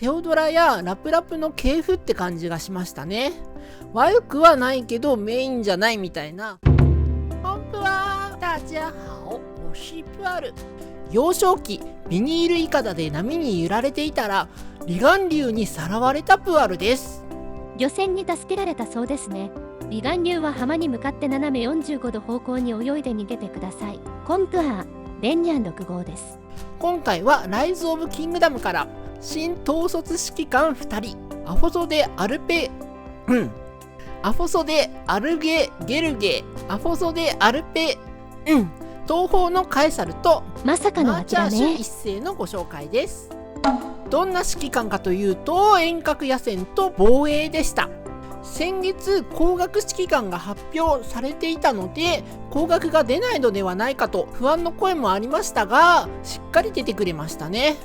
テオドラやラプラプの系譜って感じがしましたね。悪くはないけどメインじゃないみたいな。本当は大家好、我是プアル。幼少期ビニールいかだで波に揺られていたら離岸流にさらわれたプアルです。漁船に助けられたそうですね。離岸流は浜に向かって斜め45度方向に泳いで逃げてください。コンプアーレンニャン6号です。今回はライズ・オブ・キングダムから新統率指揮官2人アフォソデ・アルゲ・ゲルゲ、アフォソデ・アルペ、東方のカエサルとまさかのあちらね。マーチャーシュ一世のご紹介です。どんな指揮官かというと遠隔野戦と防衛でした。先月光学指揮官が発表されていたので光学が出ないのではないかと不安の声もありましたが、しっかり出てくれましたね。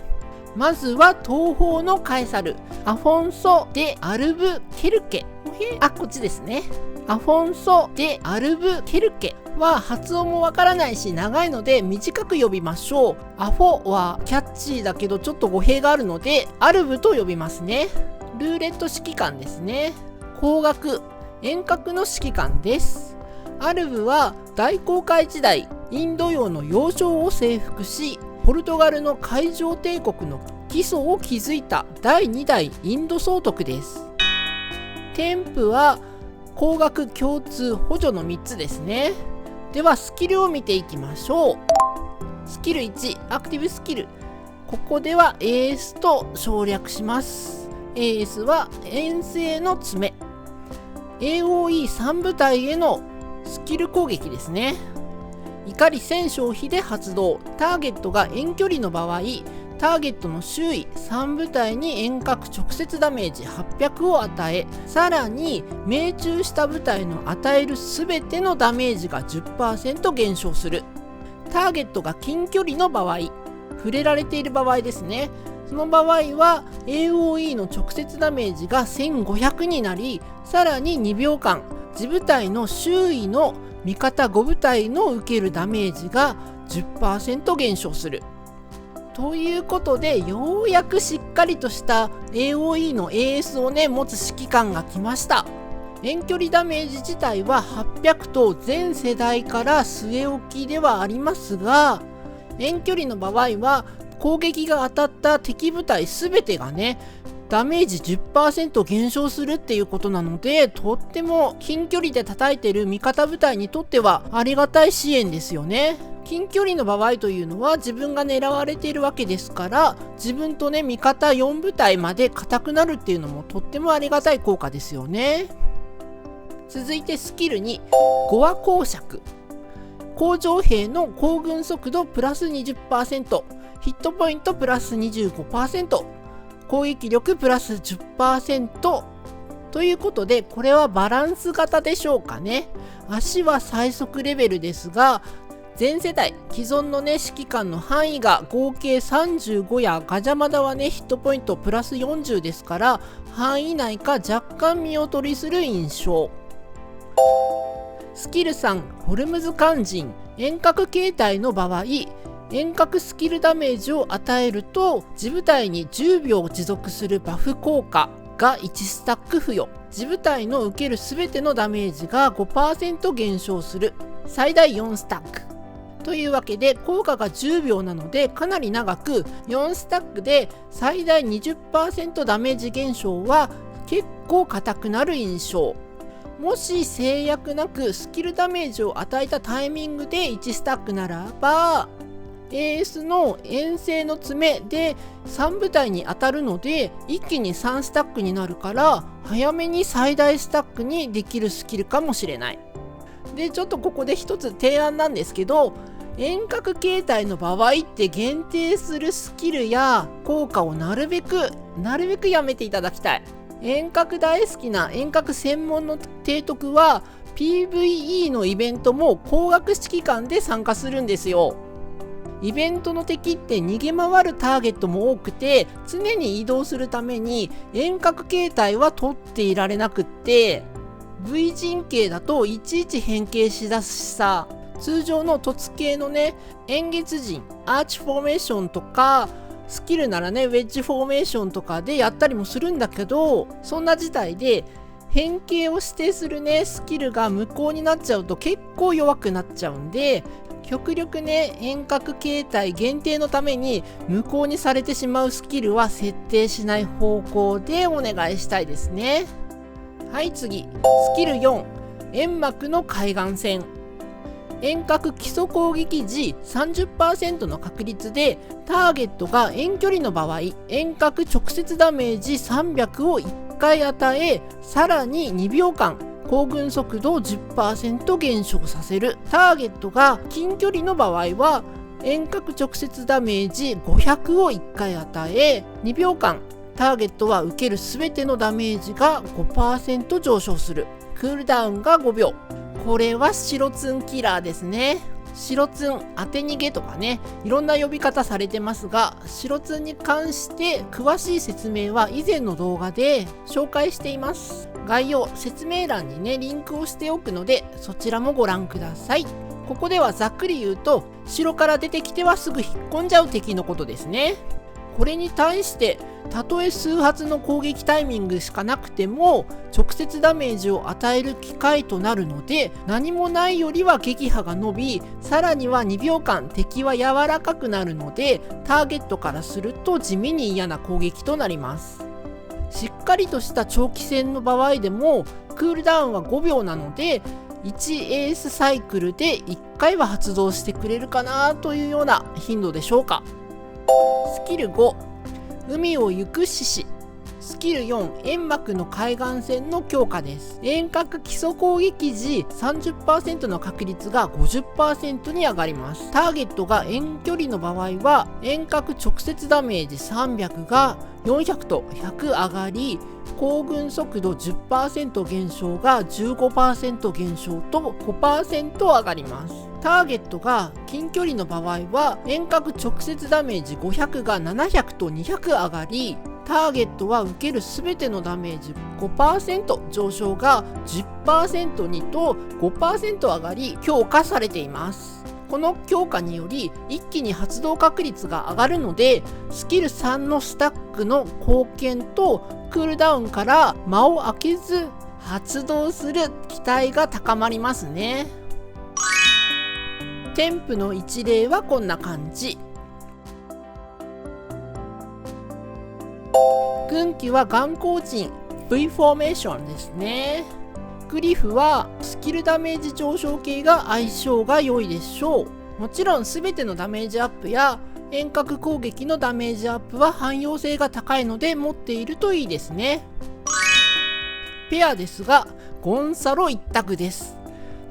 まずは東方のカエサルアフォンソ・デ・アルブケルケ、こっちですね。アフォンソ・デ・アルブケルケは発音もわからないし長いので短く呼びましょう。アフォはキャッチーだけどちょっと語弊があるのでアルブと呼びますね。ルーレット指揮官ですね。光学遠隔の指揮官です。アルブは大航海時代インド洋の要衝を征服しポルトガルの海上帝国の基礎を築いた第2代インド総督です。添付は光学共通補助の3つですね。ではスキルを見ていきましょう。スキル1アクティブスキル、ここでは AS と省略します。 AS は遠征の爪、 AOE3 部隊へのスキル攻撃ですね。怒り1000消費で発動。ターゲットが遠距離の場合ターゲットの周囲3部隊に遠隔直接ダメージ800を与え、さらに命中した部隊の与える全てのダメージが 10% 減少する。ターゲットが近距離の場合、触れられている場合ですね。その場合は AOE の直接ダメージが1500になり、さらに2秒間自部隊の周囲の味方5部隊の受けるダメージが 10% 減少する。ということでようやくしっかりとした AOE の AS を持つ指揮官が来ました。遠距離ダメージ自体は800と全世代から据え置きではありますが、遠距離の場合は攻撃が当たった敵部隊全てがダメージ 10% 減少するっていうことなので、とっても近距離で叩いてる味方部隊にとってはありがたい支援ですよね。近距離の場合というのは自分が狙われているわけですから、自分と味方4部隊まで硬くなるっていうのもとってもありがたい効果ですよね。続いてスキル2ゴア公爵、工場兵の行軍速度プラス 20%、 ヒットポイントプラス 25%、 攻撃力プラス 10% ということで、これはバランス型でしょうかね。足は最速レベルですが、全世代既存の指揮官の範囲が合計35やガジャマダはヒットポイントプラス40ですから、範囲内か若干見劣りする印象。スキル3ホルムズ肝心、遠隔形態の場合遠隔スキルダメージを与えると自部隊に10秒持続するバフ効果が1スタック付与。自部隊の受ける全てのダメージが 5% 減少する。最大4スタックというわけで効果が10秒なのでかなり長く、4スタックで最大 20% ダメージ減少は結構硬くなる印象。もし制約なくスキルダメージを与えたタイミングで1スタックならば AS の遠征の爪で3部隊に当たるので一気に3スタックになるから、早めに最大スタックにできるスキルかもしれない。でちょっとここで一つ提案なんですけど、遠隔形態の場合って限定するスキルや効果をなるべくやめていただきたい。遠隔大好きな遠隔専門の提督は PVE のイベントも光学指揮官で参加するんですよ。イベントの敵って逃げ回るターゲットも多くて、常に移動するために遠隔形態は取っていられなくって、 V 陣形だといちいち変形しだすしさ、通常の凸形の円月陣アーチフォーメーションとかスキルならねウェッジフォーメーションとかでやったりもするんだけど、そんな事態で変形を指定するねスキルが無効になっちゃうと結構弱くなっちゃうんで、極力ね遠隔形態限定のために無効にされてしまうスキルは設定しない方向でお願いしたいですね。はい、次スキル4、煙幕の海岸線。遠隔基礎攻撃時 30% の確率でターゲットが遠距離の場合、遠隔直接ダメージ300を1回与え、さらに2秒間行軍速度を 10% 減少させる。ターゲットが近距離の場合は遠隔直接ダメージ500を1回与え、2秒間ターゲットは受ける全てのダメージが 5% 上昇する。クールダウンが5秒。これは白ツンキラーですね。白ツン当て逃げとかね、いろんな呼び方されてますが、白ツンに関して詳しい説明は以前の動画で紹介しています。概要説明欄にねリンクをしておくので、そちらもご覧ください。ここではざっくり言うと、城から出てきてはすぐ引っ込んじゃう敵のことですね。これに対してたとえ数発の攻撃タイミングしかなくても直接ダメージを与える機会となるので、何もないよりは撃破が伸び、さらには2秒間敵は柔らかくなるので、ターゲットからすると地味に嫌な攻撃となります。しっかりとした長期戦の場合でもクールダウンは5秒なので、1エースサイクルで1回は発動してくれるかなというような頻度でしょうか。スキル5、海を行く獅子。スキル4、煙幕の海岸線の強化です。遠隔基礎攻撃時 30% の確率が 50% に上がります。ターゲットが遠距離の場合は遠隔直接ダメージ300が400と100上がり、行軍速度 10% 減少が 15% 減少と 5% 上がります。ターゲットが近距離の場合は遠隔直接ダメージ500が700と200上がり、ターゲットは受ける全てのダメージ 5% 上昇が 10% にと 5% 上がり強化されています。この強化により一気に発動確率が上がるので、スキル3のスタックの貢献とクールダウンから間を空けず発動する期待が高まりますね。添付の一例はこんな感じ。軍旗は眼光鎮 V フォーメーションですね。グリフはスキルダメージ上昇系が相性が良いでしょう。もちろん全てのダメージアップや遠隔攻撃のダメージアップは汎用性が高いので持っているといいですね。ペアですがゴンサロ一択です。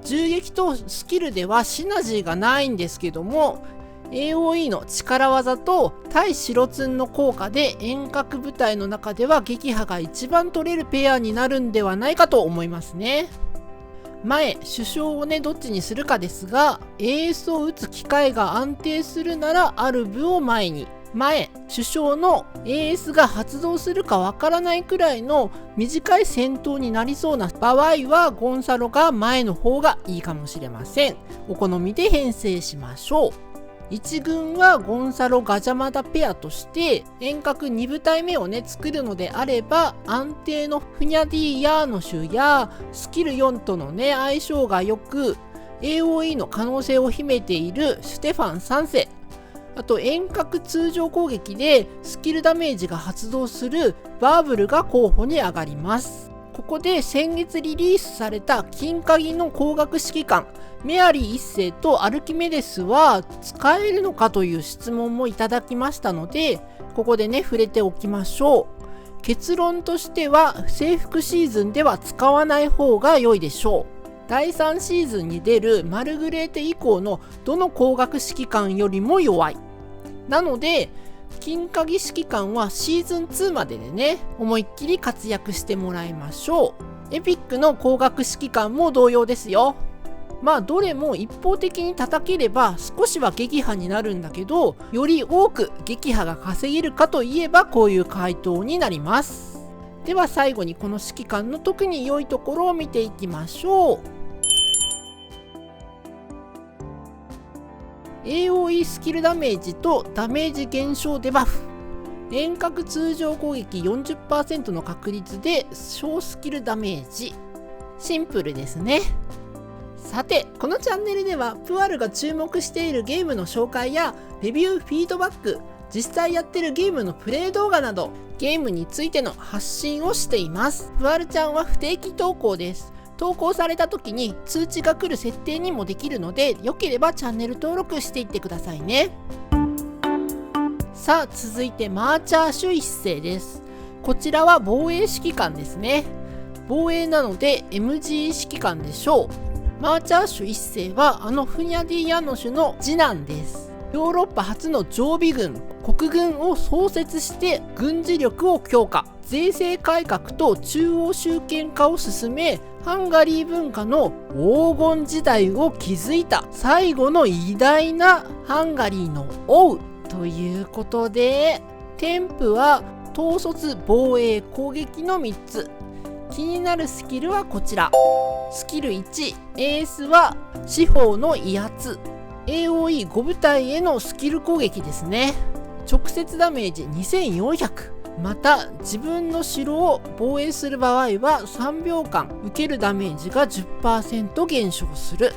銃撃とスキルではシナジーがないんですけども、 AOE の力技と対白ツンの効果で遠隔部隊の中では撃破が一番取れるペアになるんではないかと思いますね。前主将をねどっちにするかですが、エースを打つ機会が安定するならアルブを前に、前主将のエースが発動するかわからないくらいの短い戦闘になりそうな場合はゴンサロが前の方がいいかもしれません。お好みで編成しましょう。1軍はゴンサロガジャマダペアとして遠隔2部隊目をね作るのであれば、安定のフニャディ・ヤーノシュやスキル4とのね相性が良く AOE の可能性を秘めているシュテファン3世、あと遠隔通常攻撃でスキルダメージが発動するバーブルが候補に上がります。ここで先月リリースされた金鍵の光学指揮官メアリー1世とアルキメデスは使えるのかという質問もいただきましたので、ここでね触れておきましょう。結論としては征服シーズンでは使わない方が良いでしょう。第3シーズンに出るマルグレーテ以降のどの光学指揮官よりも弱い。なので金鍵指揮官はシーズン2まででね思いっきり活躍してもらいましょう。エピックの光学指揮官も同様ですよ。まあどれも一方的に叩ければ少しは撃破になるんだけど、より多く撃破が稼げるかといえばこういう回答になります。では最後にこの指揮官の特に良いところを見ていきましょう。AOE スキルダメージとダメージ減少デバフ。遠隔通常攻撃 40% の確率で小スキルダメージ。シンプルですね。さて、このチャンネルではプアルが注目しているゲームの紹介やレビューフィードバック、実際やってるゲームのプレイ動画などゲームについての発信をしています。プアルちゃんは不定期投稿です。投稿された時に通知が来る設定にもできるので、よければチャンネル登録していってくださいね。さあ、続いてマーチャーシュ一世です。こちらは防衛指揮官ですね。防衛なので MG 指揮官でしょう。マーチャーシュ一世はフニャディ・ヤノシュの次男です。ヨーロッパ初の常備軍、国軍を創設して軍事力を強化、税制改革と中央集権化を進め、ハンガリー文化の黄金時代を築いた最後の偉大なハンガリーの王ということで、添付は統率、防衛、攻撃の3つ。気になるスキルはこちら。スキル1、エースは四方の威圧。AOE5 部隊へのスキル攻撃ですね。直接ダメージ2400。また、自分の城を防衛する場合は3秒間受けるダメージが 10% 減少する。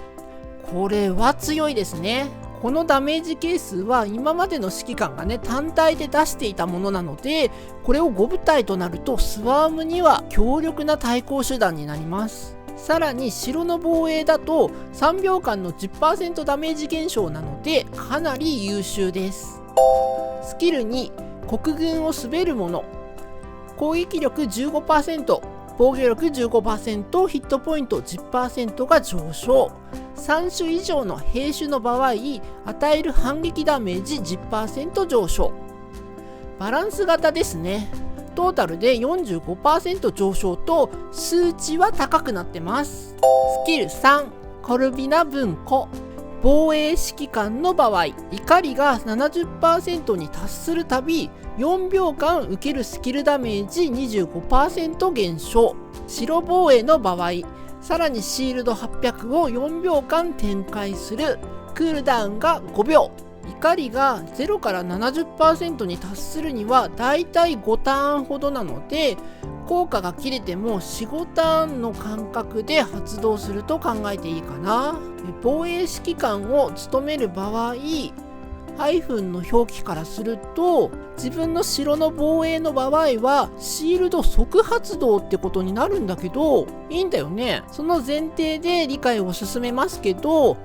これは強いですね。このダメージ係数は今までの指揮官がね、単体で出していたものなので、これを5部隊となるとスワームには強力な対抗手段になります。さらに城の防衛だと3秒間の 10% ダメージ減少なのでかなり優秀です。スキル2、国軍を滑るもの。攻撃力 15%、防御力 15%、ヒットポイント 10% が上昇。3種以上の兵種の場合、与える反撃ダメージ 10% 上昇。バランス型ですね。トータルで 45% 上昇と数値は高くなってます。スキル3、コルビナ文庫。防衛指揮官の場合、怒りが 70% に達するたび4秒間受けるスキルダメージ 25% 減少。城防衛の場合、さらにシールド800を4秒間展開する。クールダウンが5秒。怒りが0から 70% に達するにはだいたい5ターンほどなので、効果が切れても 4,5 ターンの間隔で発動すると考えていいかな。防衛指揮官を務める場合、ハイフンの表記からすると、自分の城の防衛の場合はシールド即発動ってことになるんだけど、いいんだよね。その前提で理解を進めますけど、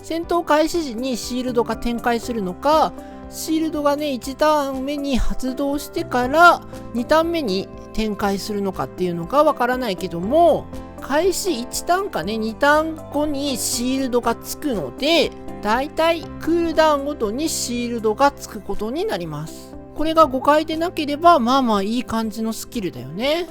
戦闘開始時にシールドが展開するのか、シールドがね1ターン目に発動してから2ターン目に展開するのかっていうのがわからないけども、開始1ターンかね2ターン後にシールドがつくので、だいたいクールダウンごとにシールドがつくことになります。これが誤解でなければまあまあいい感じのスキルだよね。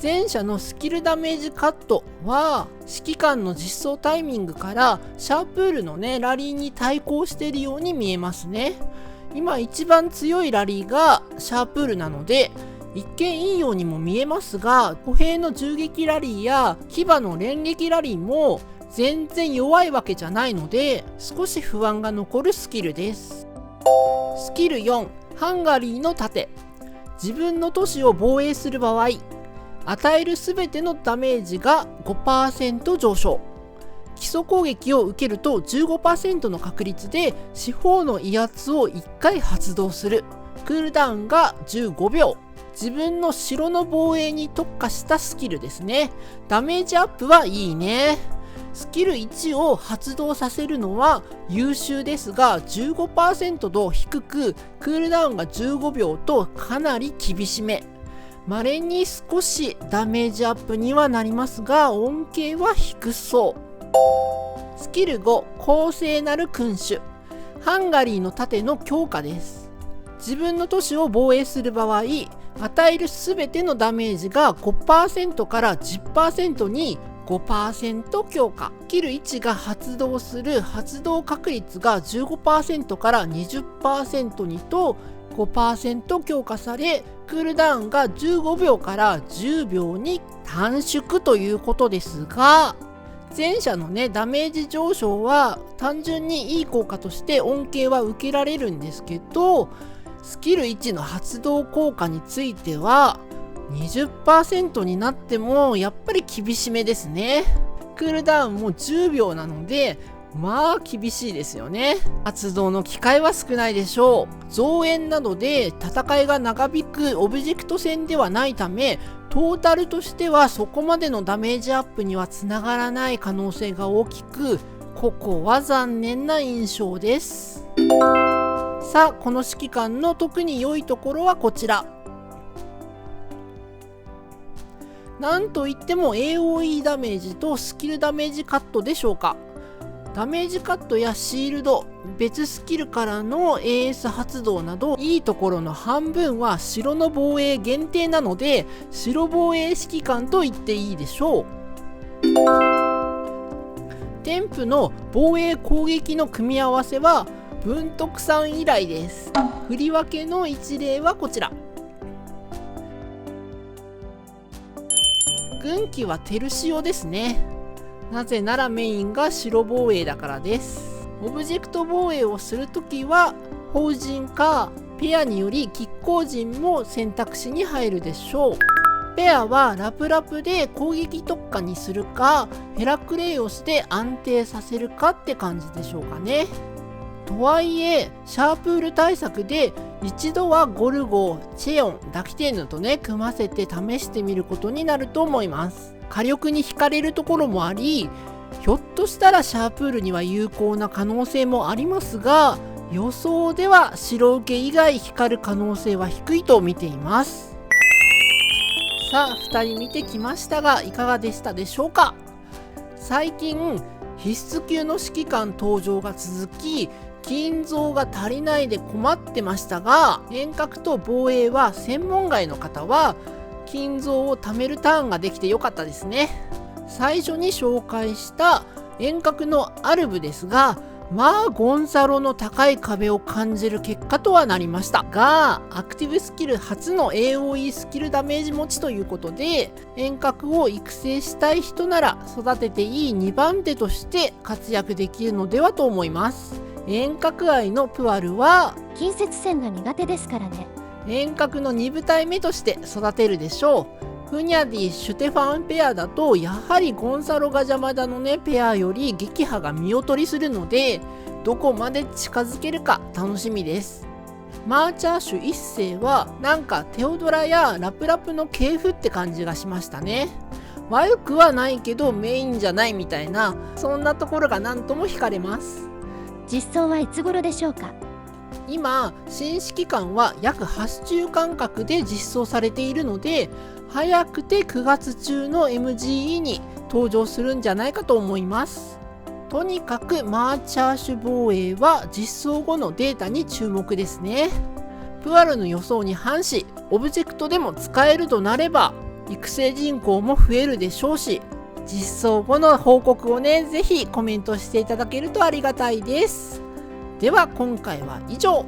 前者のスキルダメージカットは指揮官の実装タイミングからシャープールのねラリーに対抗しているように見えますね。今一番強いラリーがシャープールなので一見いいようにも見えますが、歩兵の銃撃ラリーや騎馬の連撃ラリーも全然弱いわけじゃないので、少し不安が残るスキルです。スキル4、ハンガリーの盾。自分の都市を防衛する場合、与えるすべてのダメージが 5% 上昇。基礎攻撃を受けると 15% の確率で四方の威圧を1回発動する。クールダウンが15秒。自分の城の防衛に特化したスキルですね。ダメージアップはいいね。スキル1を発動させるのは優秀ですが 15% と低く、クールダウンが15秒とかなり厳しめ。稀に少しダメージアップにはなりますが恩恵は低そう。スキル5、公正なる君主。ハンガリーの盾の強化です。自分の都市を防衛する場合、与えるすべてのダメージが 5% から 10% に 5% 強化。スキル1が発動する発動確率が 15% から 20% にと 5% 強化され、クールダウンが15秒から10秒に短縮ということですが、前者のねダメージ上昇は単純にいい効果として恩恵は受けられるんですけど、スキル1の発動効果については 20% になってもやっぱり厳しめですね。クールダウンも10秒なのでまあ厳しいですよね。発動の機会は少ないでしょう。増援などで戦いが長引くオブジェクト戦ではないため、トータルとしてはそこまでのダメージアップにはつながらない可能性が大きく、ここは残念な印象です。さあ、この指揮官の特に良いところはこちら。なんといっても AOE ダメージとスキルダメージカットでしょうか。ダメージカットやシールド、別スキルからの AS 発動などいいところの半分は城の防衛限定なので、城防衛指揮官と言っていいでしょう。添付の防衛攻撃の組み合わせは文徳さん以来です。振り分けの一例はこちら。軍旗はテルシオですね。なぜならメインが城防衛だからです。オブジェクト防衛をするときは法人かペアにより亀甲人も選択肢に入るでしょう。ペアはラプラプで攻撃特化にするか、ヘラクレイオスで安定させるかって感じでしょうかね。とはいえシャープール対策で一度はゴルゴ、チェオン、ダキテーヌとね組ませて試してみることになると思います。火力に惹かれるところもあり、ひょっとしたらシャープールには有効な可能性もありますが、予想では白受け以外光る可能性は低いと見ています。さあ2人見てきましたがいかがでしたでしょうか。最近必須級の指揮官登場が続き、金蔵が足りないで困ってましたが、遠隔と防衛は専門外の方は金蔵を貯めるターンができてよかったですね。最初に紹介した遠隔のアルブですが、まあゴンサロの高い壁を感じる結果とはなりましたが、アクティブスキル初の AOE スキルダメージ持ちということで、遠隔を育成したい人なら育てていい2番手として活躍できるのではと思います。遠隔愛のプアルは近接戦が苦手ですからね。遠隔の2部隊目として育てるでしょう。フニャディ・シュテファンペアだとやはりゴンサロが邪魔だのねペアより撃破が見劣りするので、どこまで近づけるか楽しみです。マーチャーシュ一世はなんかテオドラやラプラプの系譜って感じがしましたね。悪くはないけどメインじゃないみたいな、そんなところがなんとも惹かれます。実装はいつ頃でしょうか。今新指揮官は約8週間隔で実装されているので、早くて9月中の MGE に登場するんじゃないかと思います。とにかくマーチャーシュ防衛は実装後のデータに注目ですね。プアルの予想に反し、オブジェクトでも使えるとなれば育成人口も増えるでしょうし、実装後の報告をねぜひコメントしていただけるとありがたいです。では今回は以上。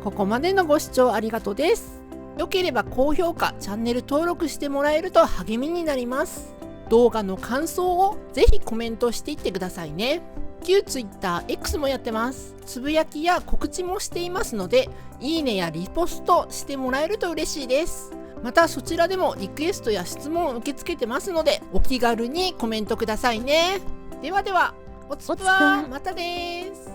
ここまでのご視聴ありがとうです。よければ高評価、チャンネル登録してもらえると励みになります。動画の感想をぜひコメントしていってくださいね。旧 TwitterX もやってます。つぶやきや告知もしていますので、いいねやリポストしてもらえると嬉しいです。またそちらでもリクエストや質問を受け付けてますので、お気軽にコメントくださいね。ではでは、おつぷはまたです。